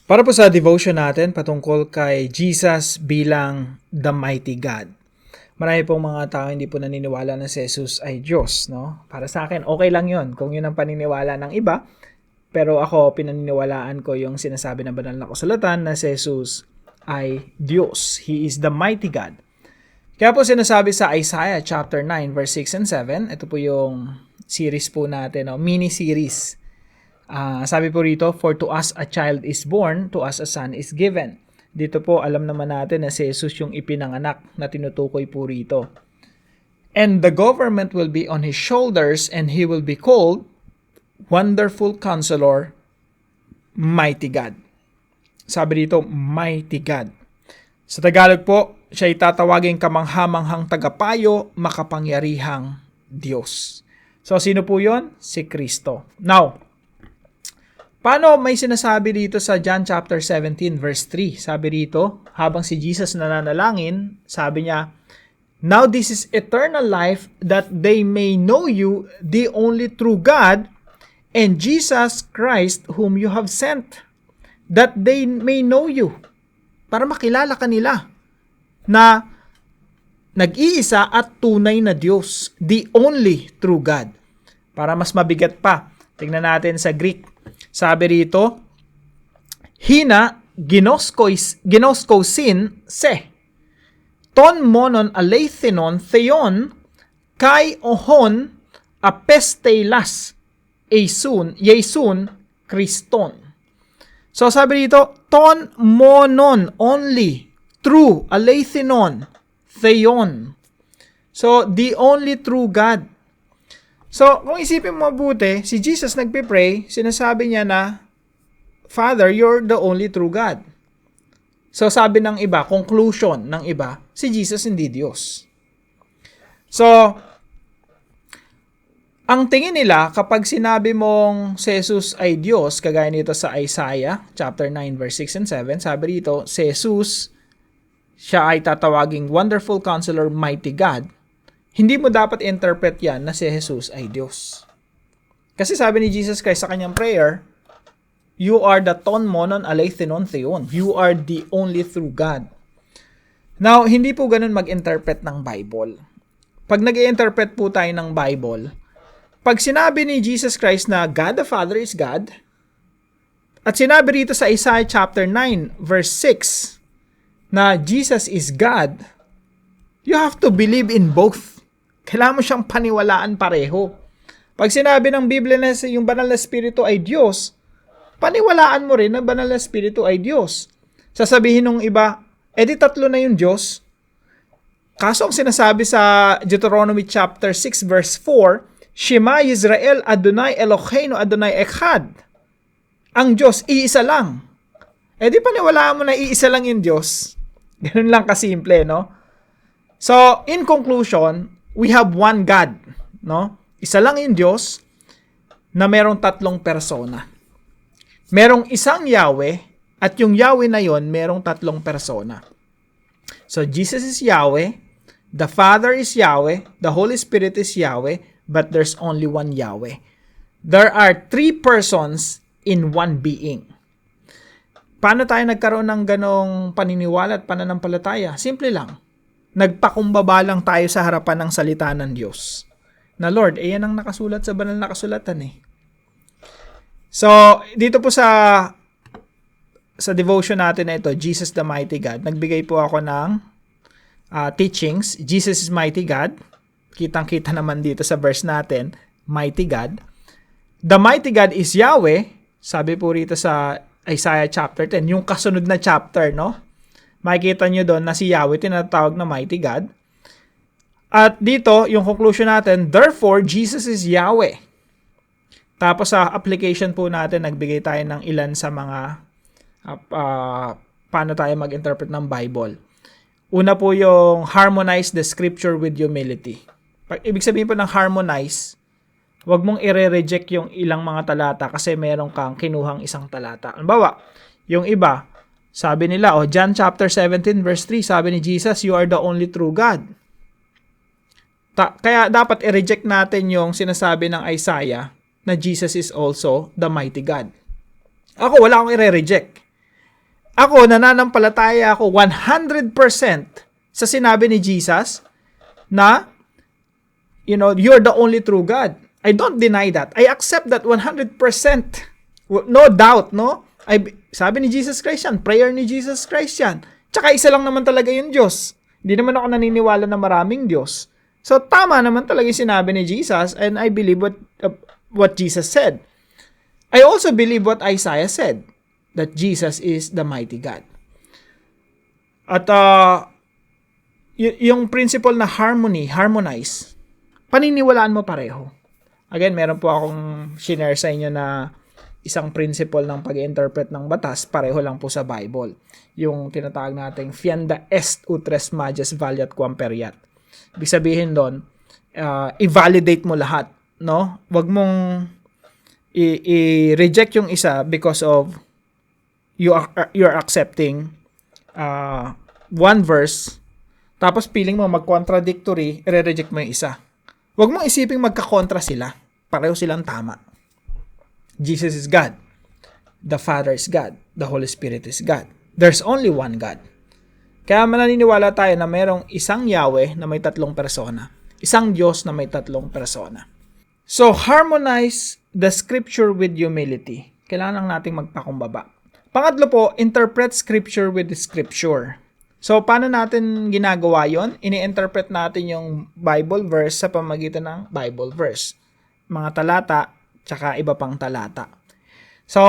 Para po sa devotion natin patungkol kay Jesus bilang the mighty God. Marami pong mga tao hindi po naniniwala na si Jesus ay Diyos, no? Para sa akin, okay lang 'yon kung 'yun ang paniniwala ng iba. Pero ako, pinaniniwalaan ko yung sinasabi ng banal na kasulatan na si Jesus ay Diyos. He is the mighty God. Kaya po sinasabi sa Isaiah chapter 9 verse 6 and 7, ito po yung series po natin, no? Mini-series. Sabi po rito, for to us a child is born, to us a son is given. Dito po, alam naman natin na si Jesus yung ipinanganak na tinutukoy po rito. And the government will be on his shoulders and he will be called Wonderful Counselor, Mighty God. Sabi dito, Mighty God. Sa Tagalog po, siya ay tatawaging kamanghamanghang tagapayo, makapangyarihang Diyos. So, sino po yon? Si Kristo. Now, paano may sinasabi dito sa John chapter 17 verse 3? Sabi dito, habang si Jesus nananalangin, sabi niya, now this is eternal life, that they may know you, the only true God, and Jesus Christ whom you have sent, that they may know you. Para makilala ka nila na nag-iisa at tunay na Diyos, the only true God. Para mas mabigat pa, tingnan natin sa Greek. Sabi rito, hina ginoskosin se, ton monon aleithenon theon, kai ohon apestelas, Yesun Kriston. So sabi dito, ton monon, only, true, aleithenon, theon. So, the only true God. So, kung isipin mo mabuti, si Jesus nagpe-pray, sinasabi niya na, Father, you're the only true God. So, sabi ng iba, conclusion ng iba, si Jesus hindi Diyos. So, ang tingin nila, kapag sinabi mong si Jesus ay Diyos, kagaya nito sa Isaiah, chapter 9, verse 6 and 7, sabi dito, si Jesus, siya ay tatawaging Wonderful Counselor, Mighty God. Hindi mo dapat interpret yan na si Jesus ay Diyos. Kasi sabi ni Jesus Christ sa kanyang prayer, you are the ton monon aleithenon theon. You are the only true God. Now, hindi po ganun mag-interpret ng Bible. Pag nag-i-interpret po tayo ng Bible, pag sinabi ni Jesus Christ na God the Father is God, at sinabi rito sa Isaiah chapter 9 verse 6 na Jesus is God, you have to believe in both. Kailangan mo siyang paniwalaan pareho. Pag sinabi ng Biblia na yung banal na Espiritu ay Diyos, paniwalaan mo rin na banal na Espiritu ay Diyos. Sasabihin ng iba, edi tatlo na yung Diyos. Kaso ang sinasabi sa Deuteronomy chapter 6 verse 4, Shema Yisrael Adonai Eloheinu Adonai Echad. Ang Diyos, iisa lang. Edi paniwalaan mo na iisa lang yung Diyos. Ganun lang kasimple, no? So, in conclusion, we have one God, no? Isa lang yung Diyos na merong tatlong persona. Merong isang Yahweh at yung Yahweh na yon merong tatlong persona. So, Jesus is Yahweh, the Father is Yahweh, the Holy Spirit is Yahweh, but there's only one Yahweh. There are three persons in one being. Paano tayo nagkaroon ng ganong paniniwala at pananampalataya? Simple lang. Nagpakumbaba lang tayo sa harapan ng salita ng Diyos. Na Lord, yan ang nakasulat sa banal na kasulatan eh. So, dito po sa devotion natin na ito, Jesus the Mighty God, nagbigay po ako ng teachings. Jesus is Mighty God. Kitang-kita naman dito sa verse natin, Mighty God. The Mighty God is Yahweh. Sabi po rito sa Isaiah chapter 10, yung kasunod na chapter, no? Makikita nyo doon na si Yahweh tinatawag na Mighty God. At dito, yung conclusion natin, therefore, Jesus is Yahweh. Tapos sa application po natin, nagbigay tayo ng ilan sa mga paano tayo mag-interpret ng Bible. Una po yung harmonize the scripture with humility. Ibig sabihin po ng harmonize, huwag mong i-reject yung ilang mga talata kasi meron kang kinuhang isang talata. Halimbawa, yung iba, sabi nila, John chapter 17 verse 3, sabi ni Jesus, you are the only true God. Kaya dapat i-reject natin yung sinasabi ng Isaiah na Jesus is also the mighty God. Ako, wala akong i-reject. ako, nananampalataya ako 100% sa sinabi ni Jesus na, you're the only true God. I don't deny that. I accept that 100%. No doubt, no? Sabi ni Jesus Christ yan, prayer ni Jesus Christ yan. Tsaka isa lang naman talaga yung Diyos. Hindi naman ako naniniwala na maraming Diyos. So, tama naman talaga yung sinabi ni Jesus, and I believe what Jesus said. I also believe what Isaiah said, that Jesus is the mighty God. At yung principle na harmonize, paniniwalaan mo pareho. Again, meron po akong shinare sa inyo na isang principle ng pag-interpret ng batas, pareho lang po sa Bible. Yung tinatawag nating fienda est utres majes valiat quam periat. Ibig sabihin doon, i-validate mo lahat, no? Wag mong i-reject yung isa because of you're accepting one verse, tapos feeling mo mag-contradictory, i-reject mo yung isa. Wag mong isiping magkakontra sila. Pareho silang tama. Jesus is God. The Father is God. The Holy Spirit is God. There's only one God. Kaya mananiniwala tayo na mayroong isang Yahweh na may tatlong persona. Isang Diyos na may tatlong persona. So, harmonize the scripture with humility. Kailangan lang nating magpakumbaba. Pangatlo po, interpret scripture with scripture. So, paano natin ginagawa yon? Ini-interpret natin yung Bible verse sa pamamagitan ng Bible verse. Mga talata, tsaka iba pang talata. So,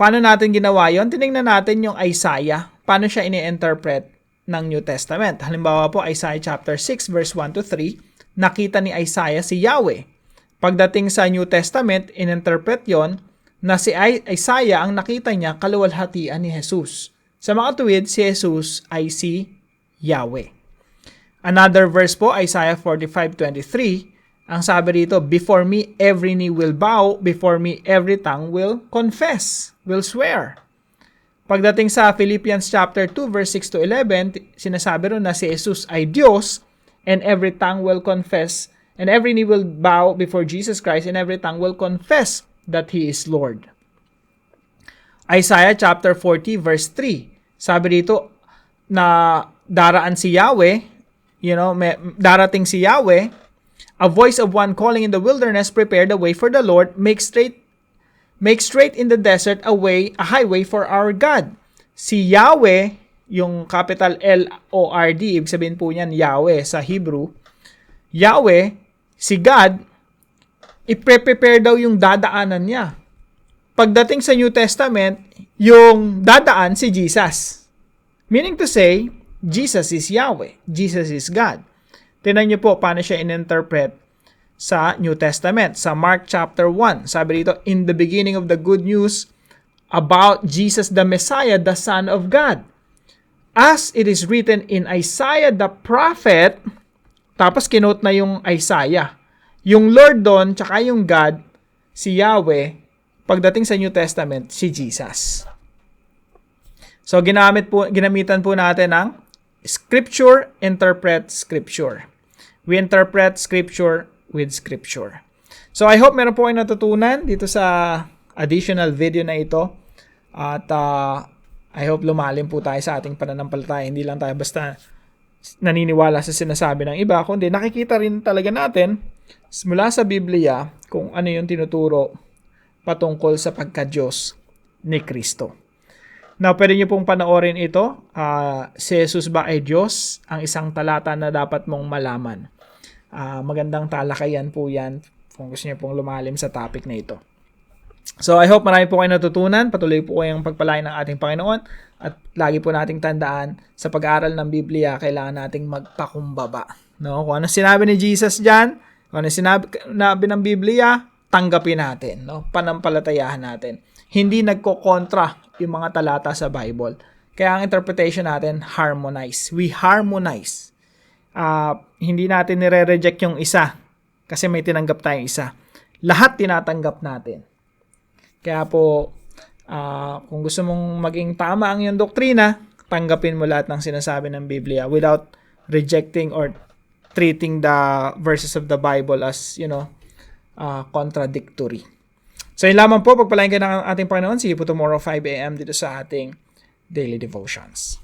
paano natin ginawa yon? Tinignan natin yung Isaiah. Paano siya ini-interpret ng New Testament? Halimbawa po, Isaiah chapter 6, verse 1 to 3, nakita ni Isaiah si Yahweh. Pagdating sa New Testament, in-interpret yon na si Isaiah ang nakita niya kaluwalhatian ni Jesus. Sa mga tuwid, si Jesus ay si Yahweh. Another verse po, Isaiah 45:23, ang sabi rito, before me every knee will bow, before me every tongue will confess, will swear. Pagdating sa Philippians chapter 2, verse 6 to 11, sinasabi ron na si Jesus ay Diyos, and every tongue will confess, and every knee will bow before Jesus Christ, and every tongue will confess that He is Lord. Isaiah chapter 40 verse 3. Sabi dito na daraan si Yahweh, darating si Yahweh, a voice of one calling in the wilderness, prepare the way for the Lord, make straight in the desert a highway for our God. Si Yahweh, yung capital L-O-R-D, ibig sabihin po niyan Yahweh sa Hebrew. Yahweh, si God, i-prepare daw yung dadaanan niya. Pagdating sa New Testament, yung dadaan si Jesus. Meaning to say, Jesus is Yahweh. Jesus is God. Tingnan niyo po paano siya in-interpret sa New Testament. Sa Mark chapter 1, sabi dito, in the beginning of the good news about Jesus the Messiah, the Son of God. As it is written in Isaiah the prophet, tapos kinote na yung Isaiah. Yung Lord doon, tsaka yung God, si Yahweh, pagdating sa New Testament, si Jesus. So, ginamitan po natin ang Scripture, interpret Scripture. We interpret Scripture with Scripture. So, I hope meron po kayong natutunan dito sa additional video na ito. At I hope lumalim po tayo sa ating pananampalataya. Hindi lang tayo basta naniniwala sa sinasabi ng iba, kundi nakikita rin talaga natin mula sa Biblia kung ano yung tinuturo patungkol sa pagka-Diyos ni Kristo. Now, pwede niyo pong panoorin ito. Si Jesus ba ay Diyos? Ang isang talata na dapat mong malaman. Magandang talakayan po yan kung gusto niyo pong lumalim sa topic na ito. So, I hope marami po kayo natutunan. Patuloy po kayong pagpalain ng ating Panginoon. At lagi po nating tandaan, sa pag-aaral ng Biblia, kailangan nating magpakumbaba. No? Kung ano sinabi ni Jesus dyan, kung ano sinabi ng Biblia, tanggapin natin. No? Panampalatayahan natin. Hindi nagkokontra yung mga talata sa Bible. Kaya ang interpretation natin, harmonize. We harmonize. Hindi natin nire-reject yung isa kasi may tinanggap tayong isa. Lahat tinatanggap natin. Kaya po, kung gusto mong maging tama ang iyong doktrina, tanggapin mo lahat ng sinasabi ng Biblia without rejecting or treating the verses of the Bible as, contradictory. So, yun lamang po. Pagpalain kayo ng ating Panginoon. See you po tomorrow 5 a.m. dito sa ating Daily Devotions.